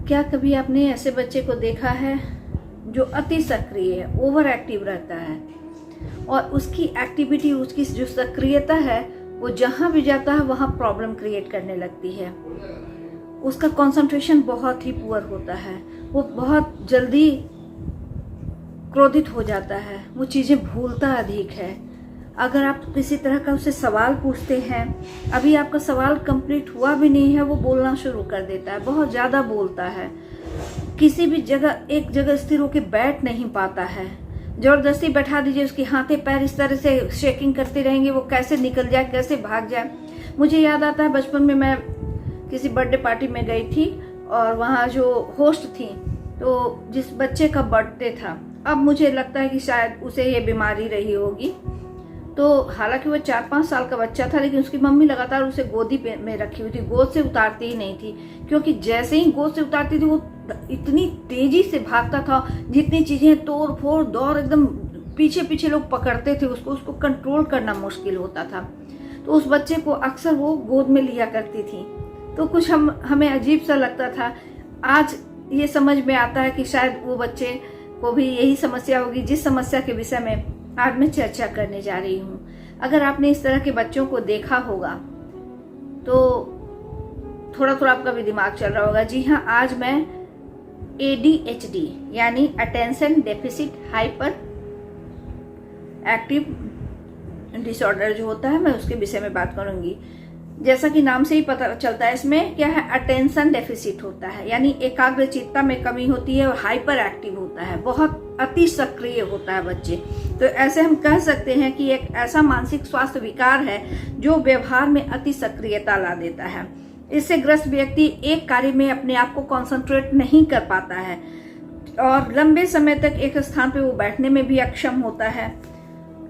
क्या कभी आपने ऐसे बच्चे को देखा है जो अति सक्रिय है, ओवर एक्टिव रहता है और उसकी एक्टिविटी, उसकी जो सक्रियता है वो जहाँ भी जाता है वहाँ प्रॉब्लम क्रिएट करने लगती है। उसका कंसंट्रेशन बहुत ही पुअर होता है, वो बहुत जल्दी क्रोधित हो जाता है, वो चीज़ें भूलता अधिक है। अगर आप किसी तरह का उससे सवाल पूछते हैं, अभी आपका सवाल कंप्लीट हुआ भी नहीं है, वो बोलना शुरू कर देता है, बहुत ज़्यादा बोलता है। किसी भी जगह एक जगह स्थिर होकर बैठ नहीं पाता है। ज़बरदस्ती बैठा दीजिए, उसके हाथे पैर इस तरह से शेकिंग करते रहेंगे, वो कैसे निकल जाए, कैसे भाग जाए। मुझे याद आता है बचपन में मैं किसी बर्थडे पार्टी में गई थी और वहाँ जो होस्ट थी, तो जिस बच्चे का बर्थडे था, अब मुझे लगता है कि शायद उसे ये बीमारी रही होगी। तो हालांकि वो 4-5 साल का बच्चा था, लेकिन उसकी मम्मी लगातार उसे गोदी में रखी हुई थी, गोद से उतारती ही नहीं थी, क्योंकि जैसे ही गोद से उतारती थी वो इतनी तेजी से भागता था, जितनी चीजें तोड़ फोड़ दौड़, एकदम पीछे पीछे लोग पकड़ते थे उसको कंट्रोल करना मुश्किल होता था। तो उस बच्चे को अक्सर वो गोद में लिया करती थी। तो कुछ हमें अजीब सा लगता था। आज ये समझ में आता है कि शायद वो बच्चे को भी यही समस्या होगी जिस समस्या के विषय में आज मैं चर्चा करने जा रही हूँ। अगर आपने इस तरह के बच्चों को देखा होगा तो थोड़ा थोड़ा आपका भी दिमाग चल रहा होगा। जी हाँ, आज मैं ADHD यानी attention deficit hyper active disorder जो होता है, मैं उसके विषय में बात करूंगी। जैसा कि नाम से ही पता चलता है, इसमें क्या है, अटेंशन डेफिसिट होता है, यानी एकाग्रचित्ता में कमी होती है और हाइपर एक्टिव होता है, बहुत अति सक्रिय होता है बच्चे। तो ऐसे हम कह सकते हैं कि एक ऐसा मानसिक स्वास्थ्य विकार है जो व्यवहार में अति सक्रियता ला देता है। इससे ग्रस्त व्यक्ति एक कार्य में अपने आप को कॉन्सेंट्रेट नहीं कर पाता है और लंबे समय तक एक स्थान पर वो बैठने में भी अक्षम होता है।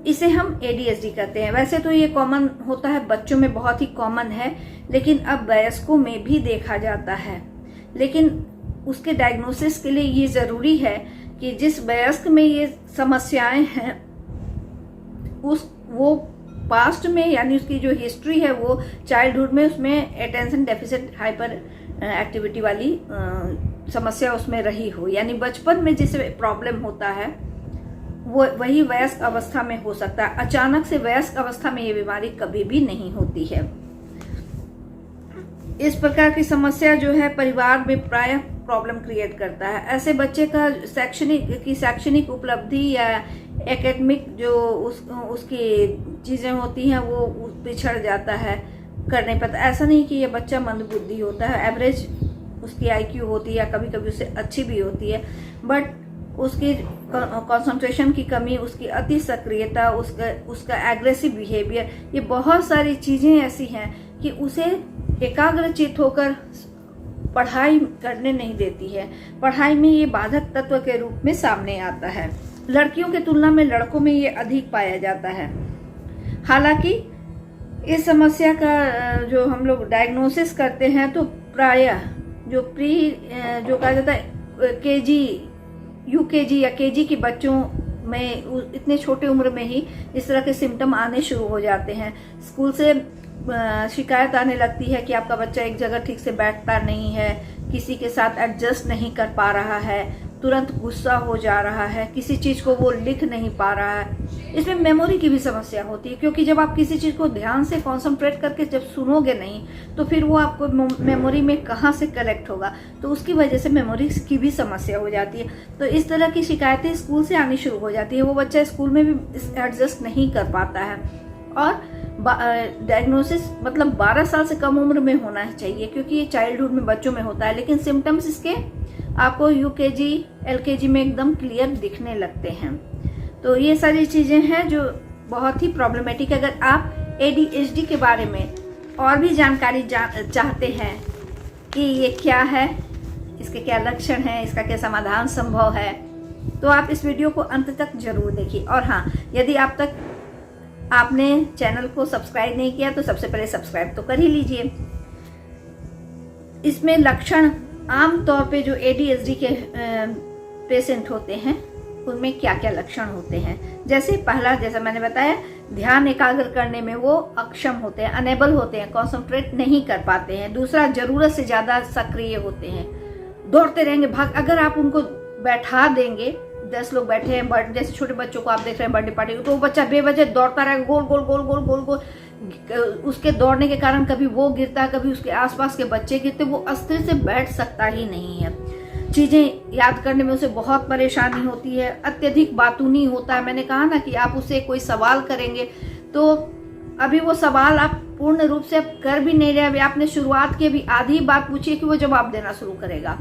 इसे हम ADHD कहते हैं। वैसे तो ये कॉमन होता है, बच्चों में बहुत ही कॉमन है, लेकिन अब वयस्कों में भी देखा जाता है। लेकिन उसके डायग्नोसिस के लिए ये ज़रूरी है कि जिस वयस्क में ये समस्याएं हैं वो पास्ट में, यानी उसकी जो हिस्ट्री है वो चाइल्डहुड में उसमें अटेंशन डेफिसिट हाइपर एक्टिविटी वाली समस्या उसमें रही हो, यानी बचपन में जिसे प्रॉब्लम होता है वो वही वयस्क अवस्था में हो सकता है। अचानक से वयस्क अवस्था में ये बीमारी कभी भी नहीं होती है। इस प्रकार की समस्या जो है परिवार में प्रायः प्रॉब्लम क्रिएट करता है। ऐसे बच्चे का शैक्षणिक उपलब्धि या एकेडमिक जो उसकी चीजें होती हैं वो पिछड़ जाता है, कर नहीं पाता। ऐसा नहीं कि ये बच्चा मंदबुद्धि होता है, एवरेज उसकी IQ होती है या कभी कभी उससे अच्छी भी होती है, बट उसकी कंसंट्रेशन की कमी, उसकी अति सक्रियता, उसका एग्रेसिव बिहेवियर, ये बहुत सारी चीजें ऐसी हैं कि उसे एकाग्रचित होकर पढ़ाई करने नहीं देती है। पढ़ाई में ये बाधक तत्व के रूप में सामने आता है। लड़कियों के तुलना में लड़कों में ये अधिक पाया जाता है। हालांकि इस समस्या का जो हम लोग डायग्नोसिस करते हैं तो प्रायः जो कहा जाता है KG, UKG या KG के बच्चों में इतने छोटे उम्र में ही इस तरह के सिम्टम आने शुरू हो जाते हैं। स्कूल से शिकायत आने लगती है कि आपका बच्चा एक जगह ठीक से बैठता नहीं है, किसी के साथ एडजस्ट नहीं कर पा रहा है, तुरंत गुस्सा हो जा रहा है, किसी चीज को वो लिख नहीं पा रहा है। इसमें मेमोरी की भी समस्या होती है, क्योंकि जब आप किसी चीज को ध्यान से कॉन्सेंट्रेट करके जब सुनोगे नहीं तो फिर वो आपको मेमोरी में कहाँ से कलेक्ट होगा, तो उसकी वजह से मेमोरी की भी समस्या हो जाती है। तो इस तरह की शिकायतें स्कूल से आनी शुरू हो जाती है। वो बच्चा स्कूल में भी एडजस्ट नहीं कर पाता है और डायग्नोसिस मतलब 12 साल से कम उम्र में होना चाहिए, क्योंकि ये चाइल्डहुड में बच्चों में होता है, लेकिन सिम्टम्स इसके आपको UKG LKG में एकदम क्लियर दिखने लगते हैं। तो ये सारी चीजें हैं जो बहुत ही प्रॉब्लमेटिक है। अगर आप ADHD के बारे में और भी जानकारी चाहते हैं कि ये क्या है, इसके क्या लक्षण हैं, इसका क्या समाधान संभव है, तो आप इस वीडियो को अंत तक जरूर देखिए। और हाँ, यदि आप तक आपने चैनल को सब्सक्राइब नहीं किया तो सबसे पहले सब्सक्राइब तो कर ही लीजिए। इसमें लक्षण आमतौर पे जो ADHD के पेशेंट होते हैं उनमें क्या क्या लक्षण होते हैं। जैसे पहला, जैसा मैंने बताया, ध्यान एकाग्र करने में वो अक्षम होते हैं, अनेबल होते हैं, कॉन्सेंट्रेट नहीं कर पाते हैं। दूसरा, जरूरत से ज्यादा सक्रिय होते हैं। दौड़ते रहेंगे, भाग। अगर आप उनको बैठा देंगे, 10 लोग बैठे हैं, जैसे छोटे बच्चों को आप देख रहे हैं बर्थडे पार्टी, तो वो बच्चा बेवजह दौड़ता रहेगा गोल गोल गोल गोल गोल गोल। उसके दौड़ने के कारण कभी वो गिरता है, कभी उसके आसपास के बच्चे गिरते, वो अस्थिर से बैठ सकता ही नहीं है। चीज़ें याद करने में उसे बहुत परेशानी होती है, अत्यधिक बातूनी होता है। मैंने कहा ना कि आप उसे कोई सवाल करेंगे तो अभी वो सवाल आप पूर्ण रूप से कर भी नहीं रहे, अभी आपने शुरुआत की, अभी आधी बात पूछिए कि वो जवाब देना शुरू करेगा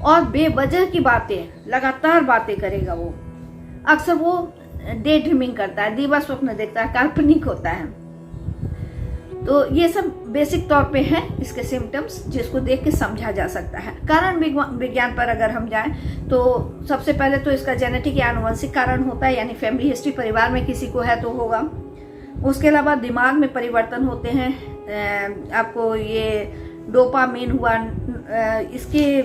और बेवजह की बातें, लगातार बातें करेगा। वो अक्सर वो डे ड्रीमिंग करता है, दिवा स्वप्न देखता है, काल्पनिक होता है। तो ये सब बेसिक तौर पे हैं इसके सिम्टम्स, जिसको देख के समझा जा सकता है। कारण विज्ञान पर अगर हम जाएं तो सबसे पहले तो इसका जेनेटिक या आनुवंशिक कारण होता है, यानी फैमिली हिस्ट्री, परिवार में किसी को है तो होगा। उसके अलावा दिमाग में परिवर्तन होते हैं, आपको ये डोपामीन हुआ, इसके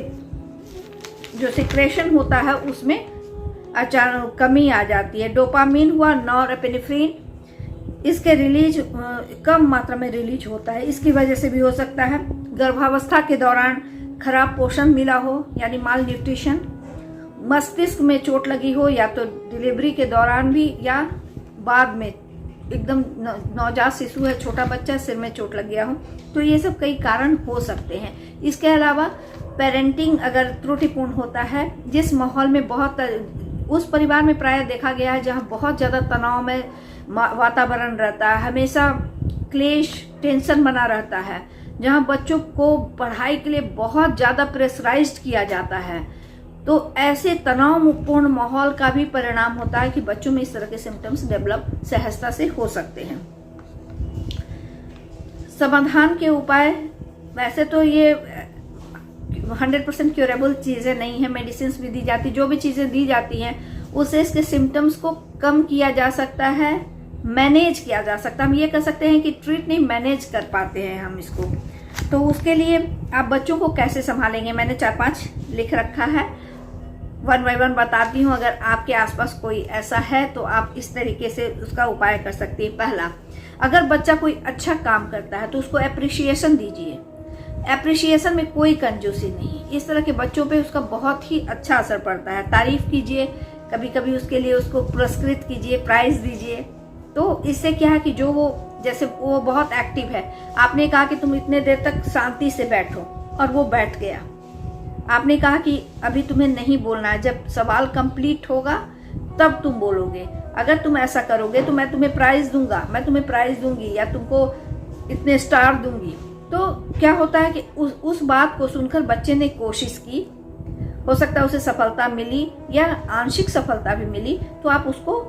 जो सिक्रेशन होता है उसमें अचानक कमी आ जाती है। डोपामीन हुआ, नॉरएपिनेफ्रिन, इसके रिलीज कम मात्रा में रिलीज होता है, इसकी वजह से भी हो सकता है। गर्भावस्था के दौरान खराब पोषण मिला हो, यानी माल न्यूट्रिशन, मस्तिष्क में चोट लगी हो, या तो डिलीवरी के दौरान भी या बाद में, एकदम नवजात शिशु है, छोटा बच्चा, सिर में चोट लग गया हो, तो ये सब कई कारण हो सकते हैं। इसके अलावा पेरेंटिंग अगर त्रुटिपूर्ण होता है, जिस माहौल में उस परिवार में प्रायः देखा गया है जहाँ बहुत ज़्यादा तनाव में वातावरण रहता है, हमेशा क्लेश, टेंशन बना रहता है, जहाँ बच्चों को पढ़ाई के लिए बहुत ज़्यादा प्रेशराइज्ड किया जाता है, तो ऐसे तनावपूर्ण माहौल का भी परिणाम होता है कि बच्चों में इस तरह के सिम्टम्स डेवलप सहजता से हो सकते हैं। समाधान के उपाय, वैसे तो ये 100% क्योरेबल चीज़ें नहीं है, मेडिसिन भी दी जाती, जो भी चीज़ें दी जाती हैं उससे इसके सिम्टम्स को कम किया जा सकता है, मैनेज किया जा सकता है। हम ये कह सकते हैं कि ट्रीट नहीं, मैनेज कर पाते हैं हम इसको। तो उसके लिए आप बच्चों को कैसे संभालेंगे, मैंने 4-5 लिख रखा है, 1 बाय 1 बताती हूँ। अगर आपके आसपास कोई ऐसा है तो आप इस तरीके से उसका उपाय कर सकती हैं। पहला, अगर बच्चा कोई अच्छा काम करता है तो उसको एप्रिशिएशन दीजिए। एप्रिशिएशन में कोई कंजूसी नहीं, इस तरह के बच्चों पे उसका बहुत ही अच्छा असर पड़ता है। तारीफ कीजिए, कभी कभी उसके लिए उसको पुरस्कृत कीजिए, प्राइज दीजिए। तो इससे क्या है कि जो वो, जैसे वो बहुत एक्टिव है, आपने कहा कि तुम इतने देर तक शांति से बैठो और वो बैठ गया, आपने कहा कि अभी तुम्हें नहीं बोलना है, जब सवाल कंप्लीट होगा तब तुम बोलोगे, अगर तुम ऐसा करोगे तो मैं तुम्हें प्राइज दूंगा, मैं तुम्हें प्राइज दूंगी, या तुमको इतने स्टार दूंगी। तो क्या होता है कि उस बात को सुनकर बच्चे ने कोशिश की, हो सकता है उसे सफलता मिली या आंशिक सफलता भी मिली, तो आप उसको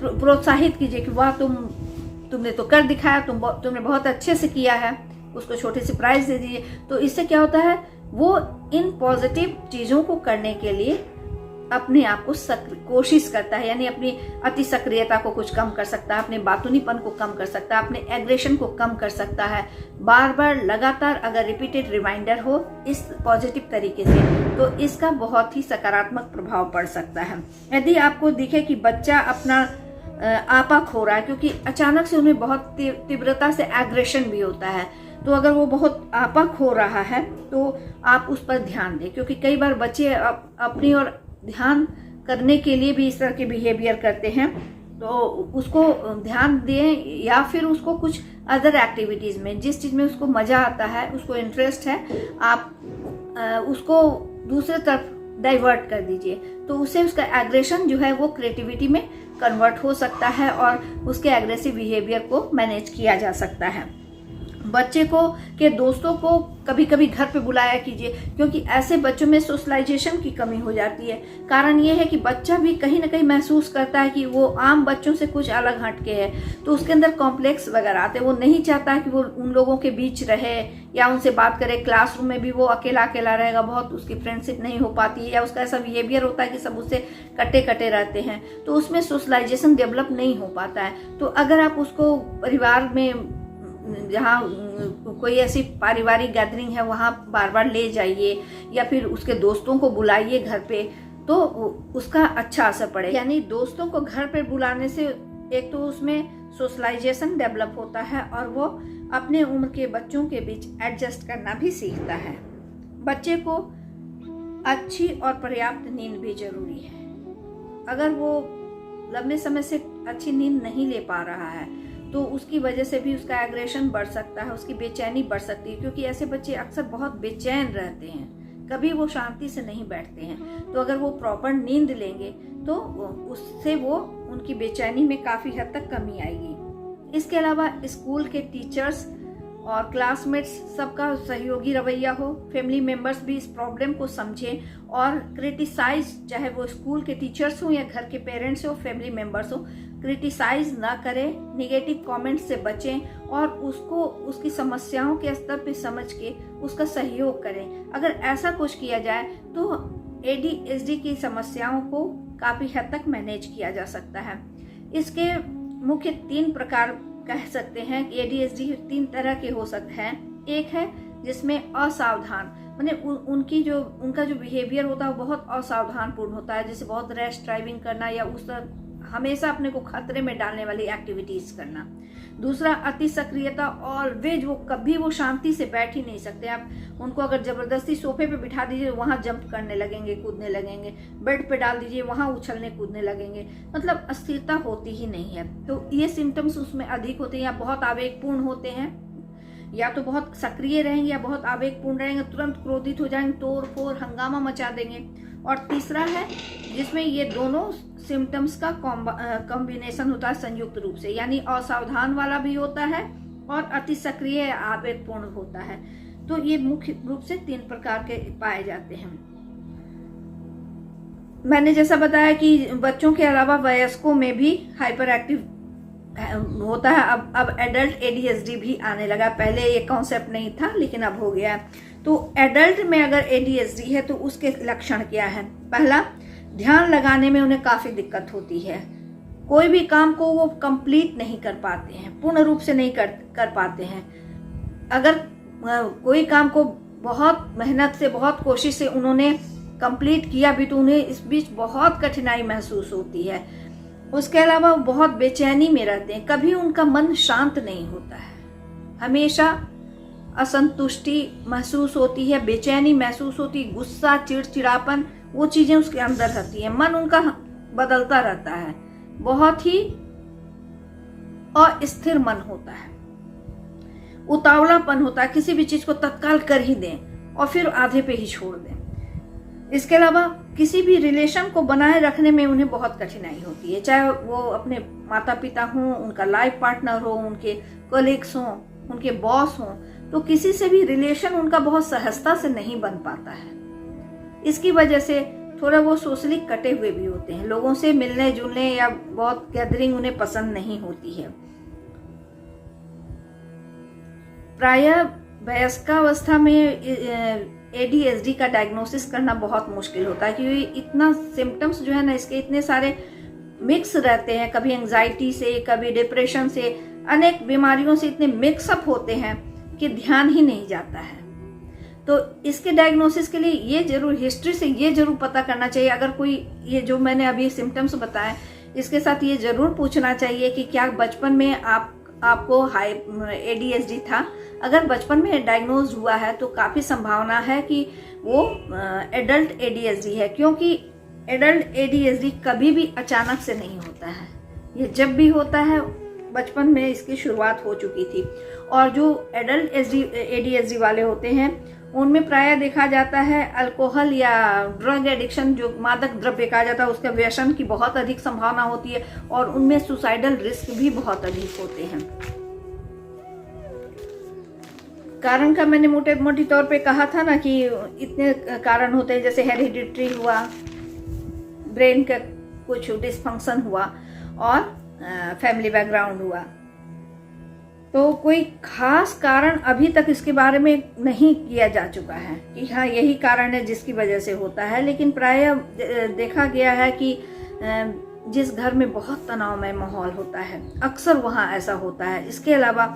प्रोत्साहित कीजिए कि वाह तुमने तो कर दिखाया, तुमने बहुत अच्छे से किया है, उसको छोटे से प्राइज दे दीजिए। तो इससे क्या होता है, वो इन पॉजिटिव चीज़ों को करने के लिए अपने आप को कोशिश करता है, यानी अपनी अति सक्रियता को कुछ कम कर सकता है, अपने बातूनीपन को कम कर सकता है, अपने एग्रेशन को कम कर सकता है। बार बार लगातार अगर रिपीटेड रिमाइंडर हो इस पॉजिटिव तरीके से, तो इसका बहुत ही सकारात्मक प्रभाव पड़ सकता है। यदि आपको दिखे कि बच्चा अपना आपा खो रहा है, क्योंकि अचानक से उन्हें बहुत तीव्रता से एग्रेशन भी होता है, तो अगर वो बहुत आपा खो रहा है तो आप उस पर ध्यान दें, क्योंकि कई बार बच्चे अपनी और ध्यान करने के लिए भी इस तरह के बिहेवियर करते हैं, तो उसको ध्यान दें, या फिर उसको कुछ अदर एक्टिविटीज़ में, जिस चीज़ में उसको मज़ा आता है, उसको इंटरेस्ट है, आप उसको दूसरे तरफ डाइवर्ट कर दीजिए। तो उससे उसका एग्रेशन जो है वो क्रिएटिविटी में कन्वर्ट हो सकता है और उसके एग्रेसिव बिहेवियर को मैनेज किया जा सकता है। बच्चे को के दोस्तों को कभी कभी घर पे बुलाया कीजिए, क्योंकि ऐसे बच्चों में सोशलाइजेशन की कमी हो जाती है। कारण ये है कि बच्चा भी कहीं ना कहीं महसूस करता है कि वो आम बच्चों से कुछ अलग हटके है, तो उसके अंदर कॉम्प्लेक्स वगैरह आते हैं। वो नहीं चाहता कि वो उन लोगों के बीच रहे या उनसे बात करे। क्लासरूम में भी वो अकेला अकेला रहेगा, बहुत उसकी फ्रेंडशिप नहीं हो पाती है, या उसका ऐसा बिहेवियर होता है कि सब उससे कटे कटे रहते हैं, तो उसमें सोशलाइजेशन डेवलप नहीं हो पाता है। तो अगर आप उसको परिवार में, जहाँ कोई ऐसी पारिवारिक गैदरिंग है, वहाँ बार बार ले जाइए, या फिर उसके दोस्तों को बुलाइए घर पे, तो उसका अच्छा असर पड़े। यानी दोस्तों को घर पे बुलाने से एक तो उसमें सोशलाइजेशन डेवलप होता है और वो अपने उम्र के बच्चों के बीच एडजस्ट करना भी सीखता है। बच्चे को अच्छी और पर्याप्त नींद भी जरूरी है। अगर वो लंबे समय से अच्छी नींद नहीं ले पा रहा है तो उसकी वजह से भी उसका एग्रेशन बढ़ सकता है, उसकी बेचैनी बढ़ सकती है, क्योंकि ऐसे बच्चे अक्सर बहुत बेचैन रहते हैं, कभी वो शांति से नहीं बैठते हैं। तो अगर वो प्रॉपर नींद लेंगे तो उससे वो उनकी बेचैनी में काफ़ी हद तक कमी आएगी। इसके अलावा स्कूल के टीचर्स और क्लासमेट्स सबका सहयोगी रवैया हो, फैमिली मेंबर्स भी इस प्रॉब्लम को समझें और क्रिटिसाइज, चाहे वो स्कूल के टीचर्स हो या घर के पेरेंट्स हो, फैमिली मेंबर्स हो, क्रिटिसाइज ना करें, निगेटिव कमेंट्स से बचें और उसको उसकी समस्याओं के स्तर पे समझ के उसका सहयोग करें। अगर ऐसा कुछ किया जाए तो ADHD की समस्याओं को काफ़ी हद तक मैनेज किया जा सकता है। इसके मुख्य 3 प्रकार कह सकते हैं कि ADHD 3 तरह के हो सकते हैं। एक है जिसमें असावधान, माने उनका जो बिहेवियर होता है वो बहुत असावधान पूर्ण होता है, जैसे बहुत रैश ड्राइविंग करना या हमेशा अपने को खतरे में डालने वाली एक्टिविटीज करना। दूसरा अति सक्रियता, ऑलवेज वो कभी वो शांति से बैठ ही नहीं सकते। आप उनको अगर जबरदस्ती सोफे पे बिठा दीजिए वहां जंप करने लगेंगे, कूदने लगेंगे, बेड पे डाल दीजिए वहां उछलने कूदने लगेंगे, मतलब अस्थिरता होती ही नहीं है। तो ये सिम्टम्स उसमें अधिक होते हैं, या बहुत आवेगपूर्ण होते हैं, या तो बहुत सक्रिय रहेंगे या बहुत आवेगपूर्ण रहेंगे, तुरंत क्रोधित हो जाएंगे, तोड़ फोड़ हंगामा मचा देंगे। और तीसरा है जिसमें ये दोनों सिम्टम्स का कॉम्बिनेशन होता है संयुक्त रूप से, यानी असावधान वाला भी होता है और अति सक्रिय आवेगपूर्ण होता है। तो ये मुख्य रूप से 3 प्रकार के पाए जाते हैं। मैंने जैसा बताया कि बच्चों के अलावा वयस्कों में भी हाइपर एक्टिव होता है। अब एडल्ट ADHD भी आने लगा, पहले ये कॉन्सेप्ट नहीं था लेकिन अब हो गया। तो एडल्ट में अगर ADHD है तो उसके लक्षण क्या है? पहला, ध्यान लगाने में उन्हें काफी दिक्कत होती है, कोई भी काम को वो कंप्लीट नहीं कर पाते हैं, पूर्ण रूप से नहीं कर पाते हैं। अगर कोई काम को बहुत मेहनत से, बहुत कोशिश से उन्होंने कंप्लीट किया भी तो उन्हें इस बीच बहुत कठिनाई महसूस होती है। उसके अलावा वो बहुत बेचैनी में रहते हैं, कभी उनका मन शांत नहीं होता है, हमेशा असंतुष्टि महसूस होती है, बेचैनी महसूस होती है, गुस्सा, चिड़चिड़ापन, वो चीजें उसके अंदर रहती है, मन उनका बदलता रहता है, बहुत ही अस्थिर मन होता है, उतावलापन होता है, किसी भी चीज को तत्काल कर ही दें और फिर आधे पे ही छोड़ दें। इसके अलावा किसी भी रिलेशन को बनाए रखने में उन्हें बहुत कठिनाई होती है, चाहे वो अपने माता पिता हों, उनका लाइफ पार्टनर हो, उनके कलीग्स हों, उनके बॉस हों, तो किसी से भी रिलेशन उनका बहुत सहजता से नहीं बन पाता है। इसकी वजह से थोड़ा वो सोशली कटे हुए भी होते हैं, लोगों से मिलने जुलने या बहुत गैदरिंग उन्हें पसंद नहीं होती है। प्रायः वयस्कावस्था में ADHD का डायग्नोसिस करना बहुत मुश्किल होता है, क्योंकि इतना सिम्टम्स जो है ना इसके इतने सारे मिक्स रहते हैं, कभी एंजाइटी से, कभी डिप्रेशन से, अनेक बीमारियों से इतने मिक्सअप होते हैं कि ध्यान ही नहीं जाता है। तो इसके डायग्नोसिस के लिए ये जरूर हिस्ट्री से ये जरूर पता करना चाहिए। अगर कोई ये जो मैंने अभी सिम्टम्स बताए इसके साथ ये जरूर पूछना चाहिए कि क्या बचपन में आपको ADHD था। अगर बचपन में डायग्नोज हुआ है तो काफी संभावना है कि वो एडल्ट ADHD है, क्योंकि एडल्ट ADHD कभी भी अचानक से नहीं होता है, ये जब भी होता है बचपन में इसकी शुरुआत हो चुकी थी। और जो एडल्ट ADHD वाले होते हैं उनमें प्रायः देखा जाता है अल्कोहल या ड्रग एडिक्शन, जो मादक द्रव्य कहा जाता है, उसका व्यसन की बहुत अधिक संभावना होती है और उनमें सुसाइडल रिस्क भी बहुत अधिक होते हैं। कारण का मैंने मोटी तौर पे कहा था ना कि इतने कारण होते हैं, जैसे हेरिडिटरी हुआ, ब्रेन का कुछ डिसफंक्शन हुआ और फैमिली बैकग्राउंड हुआ। तो कोई खास कारण अभी तक इसके बारे में नहीं किया जा चुका है कि हाँ यही कारण है जिसकी वजह से होता है, लेकिन प्रायः देखा गया है कि जिस घर में बहुत तनावमय माहौल होता है अक्सर वहाँ ऐसा होता है। इसके अलावा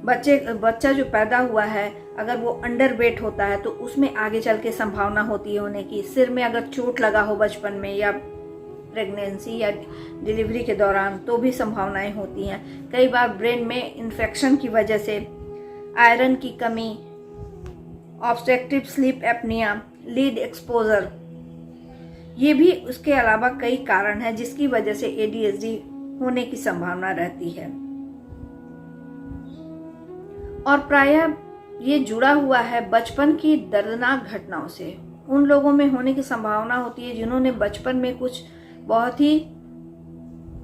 बच्चा जो पैदा हुआ है अगर वो अंडर वेट होता है तो उसमें आगे चल के संभावना होती है होने की। सिर में अगर चोट लगा हो बचपन में या प्रेगनेंसी या डिलीवरी के दौरान तो भी संभावनाएं होती हैं। कई बार ब्रेन में इन्फेक्शन की वजह से, आयरन की कमी, obstructive sleep apnoea, lead exposure, ये भी उसके अलावा कई कारण हैं जिसकी वजह से ADHD होने की संभावना रहती है। और प्रायः ये जुड़ा हुआ है बचपन की दर्दनाक घटनाओं से। उन लोगों में होने की संभावना होती है जिन्होंने बचपन में कुछ बहुत ही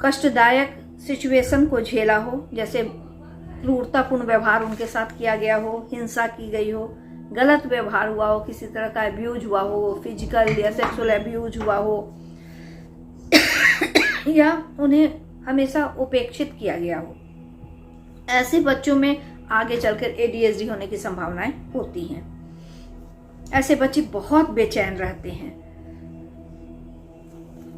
कष्टदायक सिचुएशन को झेला हो, जैसे क्रूरतापूर्ण व्यवहार उनके साथ किया गया हो, हिंसा की गई हो, गलत व्यवहार हुआ हो, किसी तरह का अब्यूज हुआ हो, फिजिकल या सेक्सुअल अब्यूज हुआ हो, या उन्हें हमेशा उपेक्षित किया गया हो। ऐसे बच्चों में आगे चलकर ADHD होने की संभावनाएं होती हैं। ऐसे बच्चे बहुत बेचैन रहते हैं।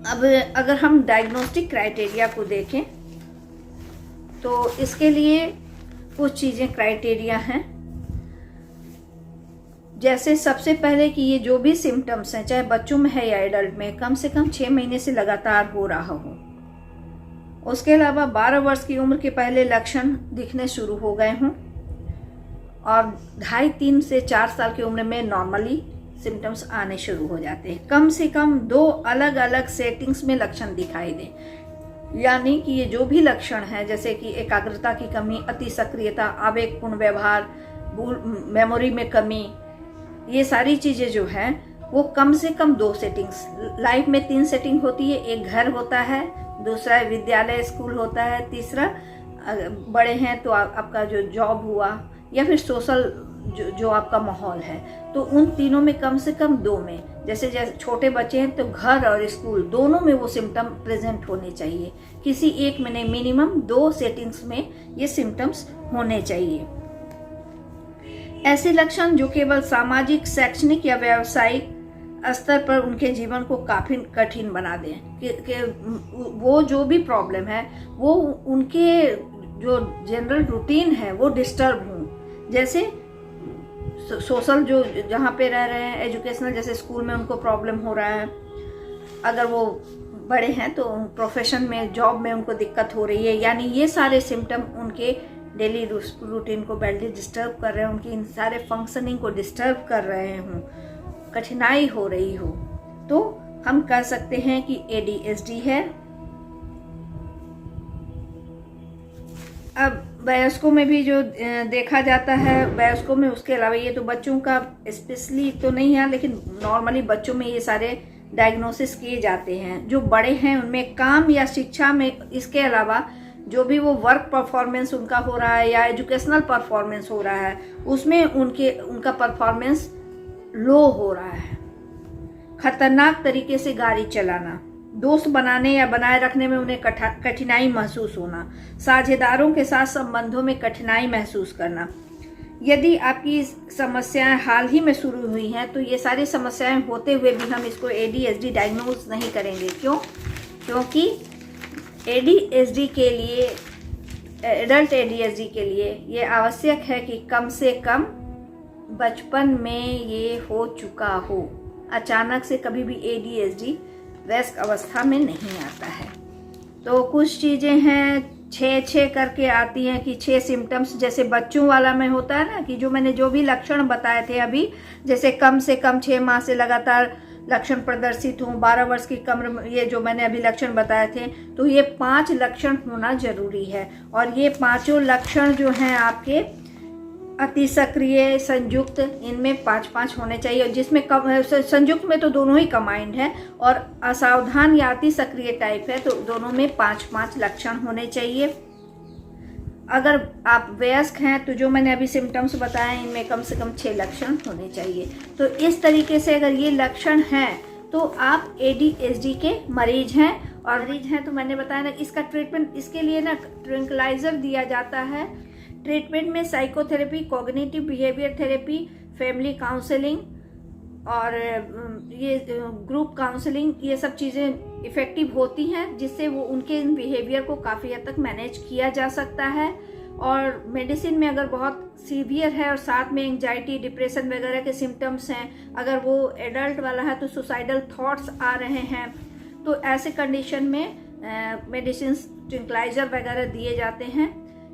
अब अगर हम डायग्नोस्टिक क्राइटेरिया को देखें तो इसके लिए कुछ चीजें क्राइटेरिया हैं, जैसे सबसे पहले कि ये जो भी सिम्टम्स हैं, चाहे बच्चों में है या एडल्ट में, कम से कम 6 महीने से लगातार हो रहा हो। उसके अलावा 12 वर्ष की उम्र के पहले लक्षण दिखने शुरू हो गए हों और 2.5-3 से 4 साल की उम्र में नॉर्मली सिम्टम्स आने शुरू हो जाते हैं। कम से कम 2 अलग अलग सेटिंग्स में लक्षण दिखाई दें, यानी कि ये जो भी लक्षण है, जैसे कि एकाग्रता की कमी, अति सक्रियता, आवेगपूर्ण व्यवहार, मेमोरी में कमी, ये सारी चीजें जो है वो कम से कम 2 सेटिंग्स, लाइफ में 3 सेटिंग होती है। एक घर होता है, दूसरा विद्यालय स्कूल होता है, तीसरा बड़े हैं तो आपका जो जॉब हुआ या फिर सोशल जो आपका माहौल है। तो उन तीनों में कम से कम 2 में, जैसे छोटे बच्चे हैं तो घर और स्कूल दोनों में वो सिम्टम प्रेजेंट होने चाहिए। किसी एक में नहीं, मिनिमम 2 सेटिंग्स में ये सिम्टम्स होने चाहिए। ऐसे लक्षण जो केवल सामाजिक, शैक्षणिक या व्यावसायिक स्तर पर उनके जीवन को काफी कठिन बना दें कि वो जो भी प्रॉब्लम है वो उनके जो जनरल रूटीन है वो डिस्टर्ब हों। जैसे सोशल जो जहाँ पे रह रहे हैं, एजुकेशनल, जैसे स्कूल में उनको प्रॉब्लम हो रहा है, अगर वो बड़े हैं तो प्रोफेशन में, जॉब में उनको दिक्कत हो रही है, यानी ये सारे सिम्टम उनके डेली रूटीन को बैडली डिस्टर्ब कर रहे हैं, उनकी इन सारे फंक्शनिंग को डिस्टर्ब कर रहे हों, कठिनाई हो रही हो, तो हम कह सकते हैं कि ADHD है। अब वयस्कों में भी जो देखा जाता है, वयस्कों में उसके अलावा, ये तो बच्चों का स्पेशली तो नहीं है, लेकिन नॉर्मली बच्चों में ये सारे डायग्नोसिस किए जाते हैं। जो बड़े हैं उनमें काम या शिक्षा में, इसके अलावा जो भी वो वर्क परफॉर्मेंस उनका हो रहा है या एजुकेशनल परफॉर्मेंस हो रहा है, उसमें उनका परफॉर्मेंस लो हो रहा है। खतरनाक तरीके से गाड़ी चलाना, दोस्त बनाने या बनाए रखने में उन्हें कठिनाई महसूस होना, साझेदारों के साथ संबंधों में कठिनाई महसूस करना। यदि आपकी समस्याएं हाल ही में शुरू हुई हैं तो ये सारी समस्याएं होते हुए भी हम इसको ADHD डायग्नोज नहीं करेंगे। क्यों? क्योंकि ADHD के लिए, एडल्ट ADHD के लिए ये आवश्यक है कि कम से कम बचपन में ये हो चुका हो। अचानक से कभी भी ADHD वयस्क अवस्था में नहीं आता है। तो कुछ चीज़ें हैं 6 करके आती हैं कि 6 सिम्टम्स, जैसे बच्चों वाला में होता है ना, कि जो भी लक्षण बताए थे अभी, जैसे कम से कम 6 माह से लगातार लक्षण प्रदर्शित हों, 12 वर्ष की कम्र में, ये जो मैंने अभी लक्षण बताए थे, तो ये 5 लक्षण होना जरूरी है। और ये 5 लक्षण जो हैं आपके अति सक्रिय, संयुक्त, इनमें 5-5 होने चाहिए, और जिसमें संयुक्त में तो दोनों ही कंबाइंड है, और असावधान या अति सक्रिय टाइप है तो दोनों में 5-5 लक्षण होने चाहिए। अगर आप वयस्क हैं तो जो मैंने अभी सिम्टम्स बताए इनमें कम से कम 6 लक्षण होने चाहिए। तो इस तरीके से अगर ये लक्षण हैं तो आप ADHD के मरीज हैं, और मरीज हैं तो मैंने बताया ना, इसका ट्रीटमेंट, इसके लिए ना ट्रैंक्विलाइजर दिया जाता है। ट्रीटमेंट में psychotherapy, cognitive behaviour therapy, family counselling और ये ग्रुप काउंसलिंग, ये सब चीज़ें इफ़ेक्टिव होती हैं, जिससे वो उनके इन बिहेवियर को काफ़ी हद तक मैनेज किया जा सकता है। और मेडिसिन में अगर बहुत सीवियर है और साथ में एंजाइटी, डिप्रेशन वगैरह के सिम्टम्स हैं, अगर वो एडल्ट वाला है तो सुसाइडल थॉट्स आ रहे हैं, तो ऐसे कंडीशन में मेडिसिन, ट्रैंक्विलाइजर वगैरह दिए जाते हैं।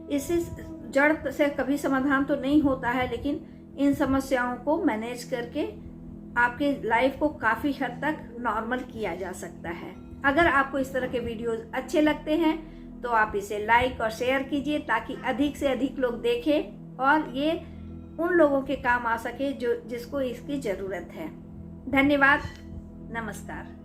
इससे जड़ से कभी समाधान तो नहीं होता है, लेकिन इन समस्याओं को मैनेज करके आपके लाइफ को काफ़ी हद तक नॉर्मल किया जा सकता है। अगर आपको इस तरह के वीडियोस अच्छे लगते हैं तो आप इसे लाइक और शेयर कीजिए ताकि अधिक से अधिक लोग देखें और ये उन लोगों के काम आ सके जिसको इसकी ज़रूरत है। धन्यवाद। नमस्कार।